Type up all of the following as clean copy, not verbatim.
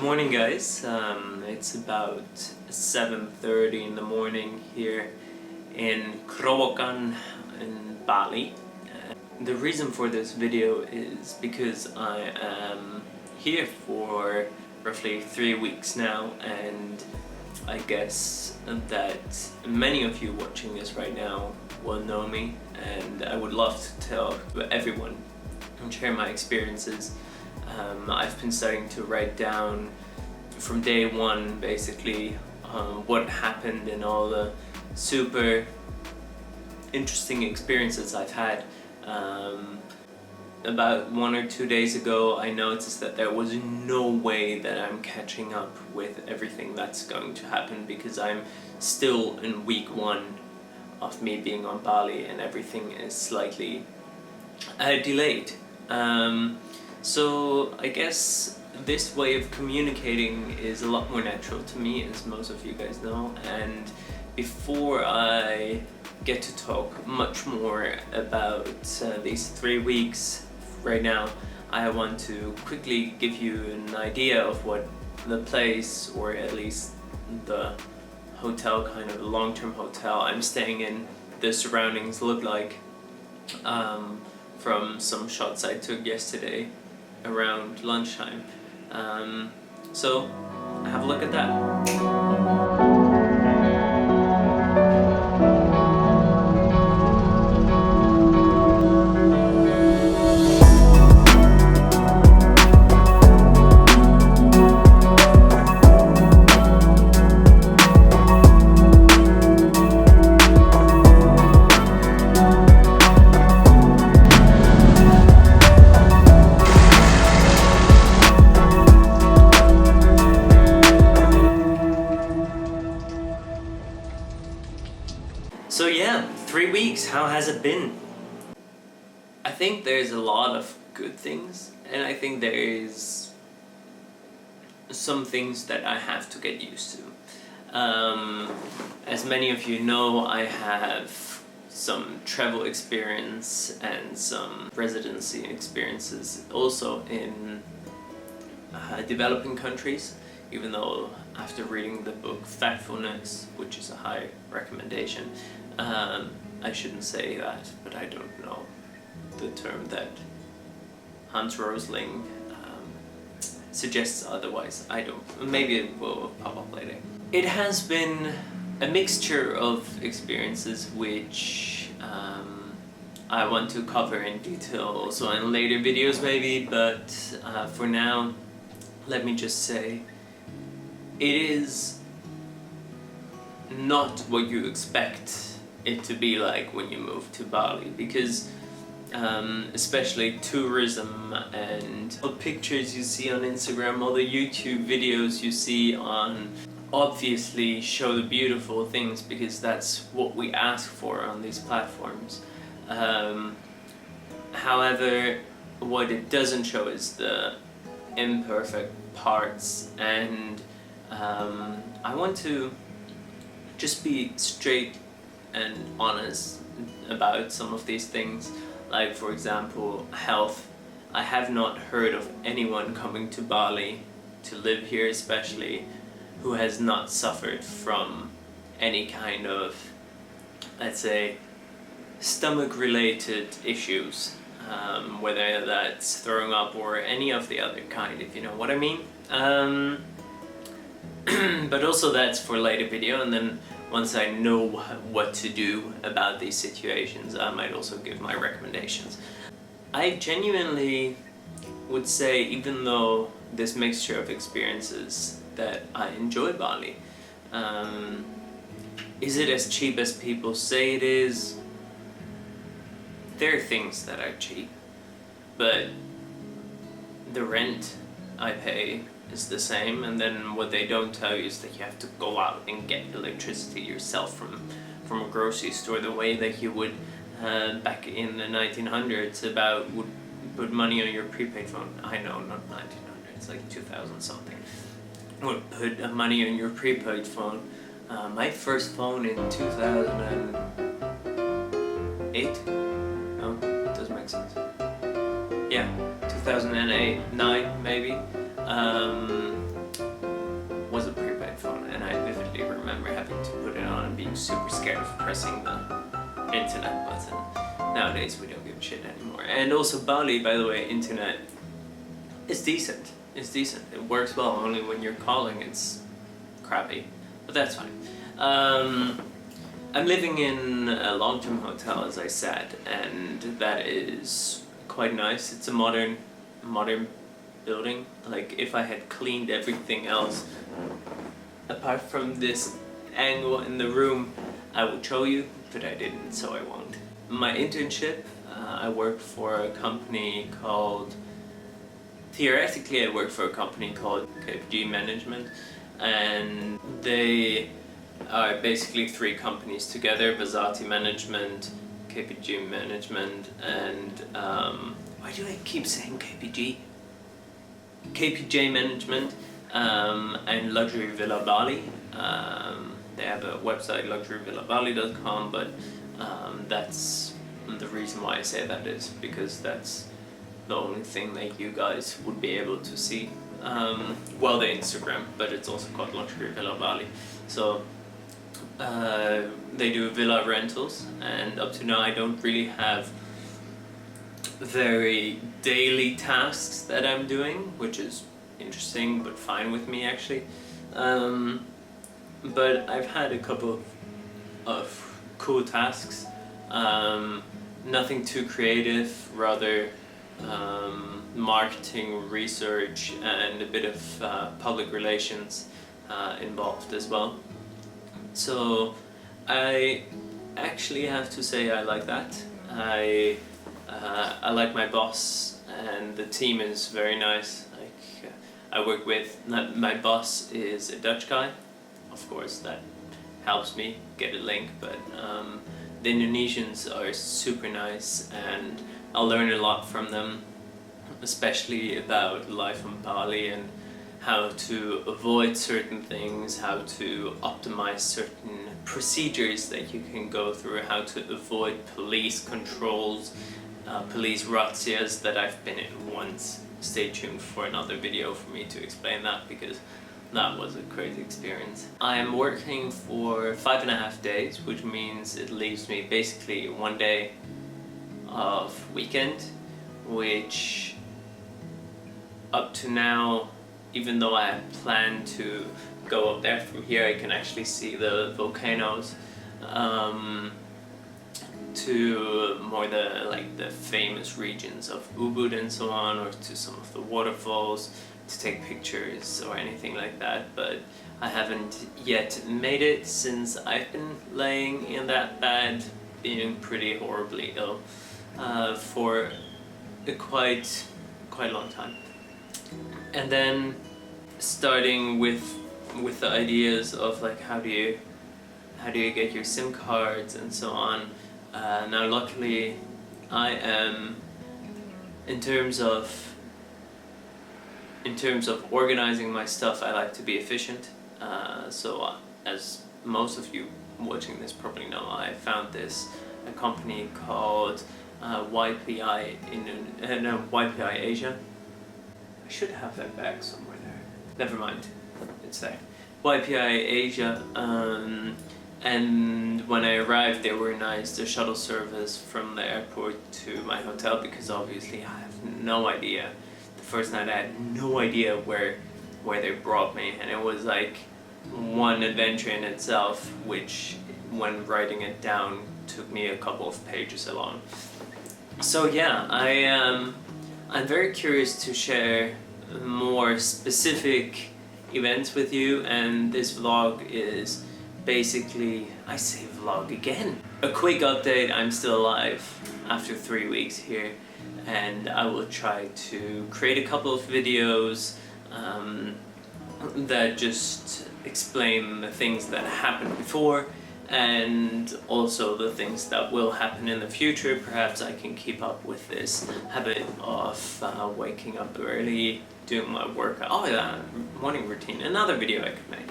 morning, guys. It's about 7:30 in the morning here in Kerobokan in Bali. The reason for this video is because I am here for roughly 3 weeks now, and I guess that many of you watching this right now will know me, and I would love to tell everyone and share my experiences. I've been starting to write down from day one basically what happened and all the super interesting experiences I've had. About 1 or 2 days ago I noticed that there was no way that I'm catching up with everything that's going to happen, because I'm still in week 1 of me being on Bali and everything is slightly delayed. So I guess this way of communicating is a lot more natural to me, as most of you guys know. And before I get to talk much more about these 3 weeks right now, I want to quickly give you an idea of what the place, or at least the hotel, kind of a long-term hotel I'm staying in, the surroundings look like, from some shots I took yesterday around lunchtime. So have a look at that. So yeah, 3 weeks, how has it been? I think there's a lot of good things, and I think there is some things that I have to get used to. As many of you know, I have some travel experience and some residency experiences also in developing countries, even though after reading the book Factfulness, which is a high recommendation, I shouldn't say that, but I don't know the term that Hans Rosling suggests otherwise. I don't, maybe it will pop up later. It has been a mixture of experiences which I want to cover in detail also in later videos maybe, but for now let me just say it is not what you expect it to be like when you move to Bali, because especially tourism and all the pictures you see on Instagram, all the YouTube videos you see on, obviously show the beautiful things because that's what we ask for on these platforms. However, what it doesn't show is the imperfect parts, and I want to just be straight and honest about some of these things. Like, for example, health. I have not heard of anyone coming to Bali to live here especially who has not suffered from any kind of, let's say, stomach related issues, whether that's throwing up or any of the other kind, if you know what I mean. But also that's for later video, and then once I know what to do about these situations, I might also give my recommendations. I genuinely would say, even though this mixture of experiences, that I enjoy Bali. Is it as cheap as people say it is? There are things that are cheap, but the rent I pay is the same, and then what they don't tell you is that you have to go out and get electricity yourself from a grocery store, the way that you would back in the 1900s about would put money on your prepaid phone. I know, not 1900s, like 2000 something. Would put money on your prepaid phone. My first phone in 2008? No, it doesn't make sense. Yeah, 2008, 9 maybe. was super scared of pressing the internet button. Nowadays we don't give a shit anymore. And also Bali, by the way, internet is decent. It's decent. It works well, only when you're calling it's crappy. But that's fine. I'm living in a long-term hotel, as I said, and that is quite nice. It's a modern building. Like, if I had cleaned everything else apart from this angle in the room, I would show you, but I didn't, so I won't. My internship, I work for a company called, theoretically I work for a company called KPG Management, and they are basically three companies together: Basati Management, KPG Management, and why do I keep saying KPG? KPJ Management, and Luxury Villa Bali. They have a website, luxuryvillabali.com, but that's the reason why I say that is because that's the only thing that you guys would be able to see. Well, the Instagram, but it's also called Luxury Villa Bali. So they do villa rentals, and up to now I don't really have very daily tasks that I'm doing, which is interesting but fine with me actually. But I've had a couple of cool tasks. Nothing too creative, rather marketing, research, and a bit of public relations involved as well. So I actually have to say I like that. I like my boss, and the team is very nice. Like, I work with, my boss is a Dutch guy, of course that helps me get a link, but the Indonesians are super nice, and I'll learn a lot from them, especially about life on Bali and how to avoid certain things, how to optimize certain procedures that you can go through, how to avoid police controls, police razzias that I've been in once. Stay tuned for another video for me to explain that, because that was a crazy experience. I am working for 5.5 days, which means it leaves me basically 1 day of weekend, which up to now, even though I had planned to go up there from here, I can actually see the volcanoes, to more the famous regions of Ubud and so on, or to some of the waterfalls to take pictures or anything like that. But I haven't yet made it since I've been laying in that bed, being pretty horribly ill for a quite long time. And then starting with the ideas of like how do you get your SIM cards and so on. Now luckily I am, in terms of organizing my stuff, I like to be efficient. So as most of you watching this probably know, I found a company called YPI YPI Asia. I should have that bag somewhere there. Never mind, it's there. YPI Asia, and when I arrived they were nice. The shuttle service from the airport to my hotel, because obviously I have no idea. The first night I had no idea where they brought me, and it was like one adventure in itself, which when writing it down took me a couple of pages along. So yeah, I'm very curious to share more specific events with you, and this vlog is basically, I say vlog again, a quick update. I'm still alive after 3 weeks here, and I will try to create a couple of videos that just explain the things that happened before, and also the things that will happen in the future. Perhaps I can keep up with this habit of waking up early, doing my workout. Oh yeah, morning routine, another video I could make.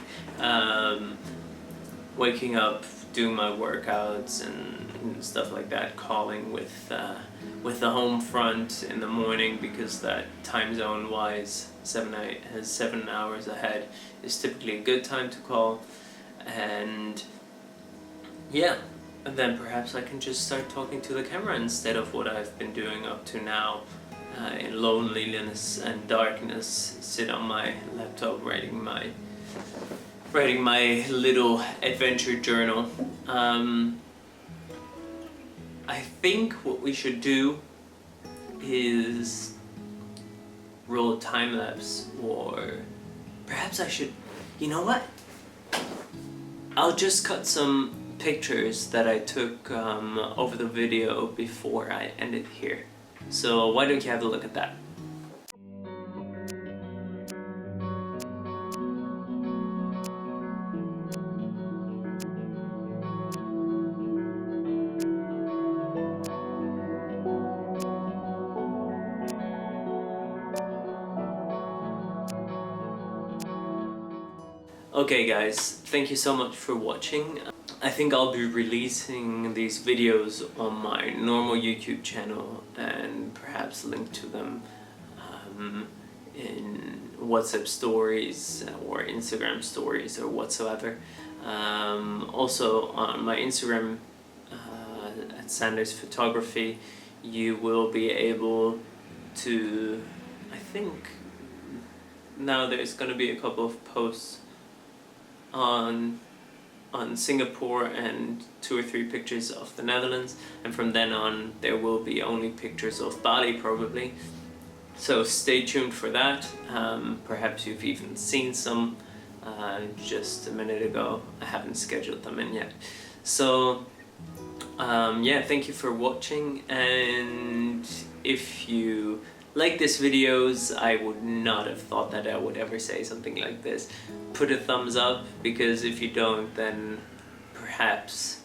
Waking up, doing my workouts and stuff like that, calling with the home front in the morning, because that time zone wise 7 hours ahead is typically a good time to call. And yeah, and then perhaps I can just start talking to the camera instead of what I've been doing up to now, in loneliness and darkness, sit on my laptop writing my little adventure journal. I think what we should do is roll a time lapse, or perhaps I should, you know what? I'll just cut some pictures that I took over the video before I end it here. So why don't you have a look at that? Okay guys, thank you so much for watching. I think I'll be releasing these videos on my normal YouTube channel and perhaps link to them in WhatsApp stories or Instagram stories or whatsoever. Also on my Instagram at Sanders Photography, you will be able to, I think now there's going to be a couple of posts on Singapore and 2 or 3 pictures of the Netherlands, and from then on there will be only pictures of Bali probably, so stay tuned for that. Perhaps you've even seen some just a minute ago. I haven't scheduled them in yet. So yeah, thank you for watching, and if you like this videos, I would not have thought that I would ever say something like this. Put a thumbs up, because if you don't, then perhaps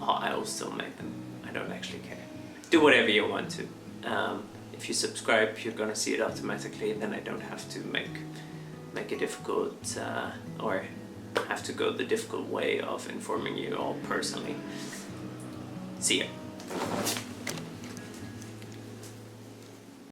I will still make them. I don't actually care. Do whatever you want to. If you subscribe, you're gonna see it automatically, then I don't have to make it difficult or have to go the difficult way of informing you all personally. See ya.